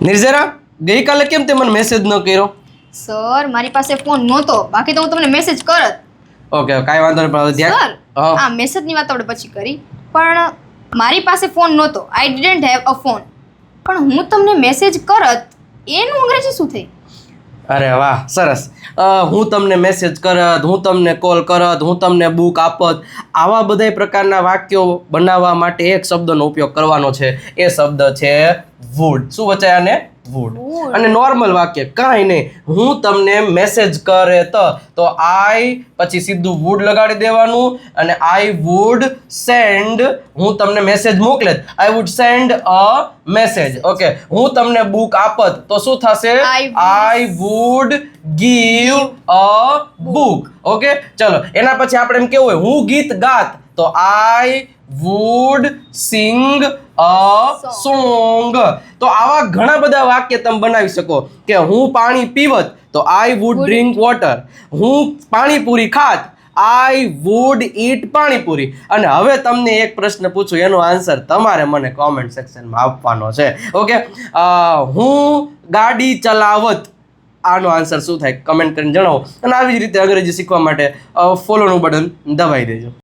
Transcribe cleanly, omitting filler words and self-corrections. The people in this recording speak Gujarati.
નિર્જરા, ગઈકાલે કેમ તે મને મેસેજ ન કર્યો? સર મારી પાસે ફોન નહોતો, બાકી તો હું તમને મેસેજ કરત. ઓકે, કાંઈ વાંધો નહીં, પણ સર હા. આ મેસેજની વાત આપણે પછી કરી, પણ મારી પાસે ફોન નહોતો. આઈ ડિડન્ટ હેવ અ ફોન. પણ હું તમને મેસેજ કરત એનું અંગ્રેજી શું થઈ? અરે વાહ, સરસ. હું તમને મેસેજ કરત, હું તમને કોલ કરત, હું તમને બુક આપત, આવા બધા પ્રકારના વાક્યો બનાવવા માટે એક શબ્દનો ઉપયોગ કરવાનો છે. એ શબ્દ છે વુડ. શું વચાય આને? વુડ. Would. અને નોર્મલ વાક્ય કાંઈ નહીં, હું તમને મેસેજ કરે તો આઈ પછી સીધું વુડ લગાડી દેવાનું, અને આઈ વુડ સેન્ડ, હું તમને મેસેજ મોકલે, I would send a message. Okay, હું તમને બુક આપત તો શું થશે? I would give a book. Okay, ચલો એના પછી આપણે એમ કેવું હોય, હું ગીત ગાત તો I would Singh a song. તો આવા ઘણા બધા વાક્ય તમે બનાવી શકો કે હું પાણી પીવત તો આઈ વુડ ડ્રિંક વોટર, હું પાણીપુરી ખાત આઈ વુડ ઈટ પાણીપુરી. અને હવે તમને એક પ્રશ્ન પૂછું, એનો આન્સર તમારે મને કોમેન્ટ સેક્શનમાં આપવાનો છે. ઓકે, હું ગાડી ચલાવત, આનો આન્સર શું થાય કમેન્ટ કરીને જણાવો. અને આવી જ રીતે અંગ્રેજી શીખવા માટે ફોલોનું બટન દબાવી દેજો.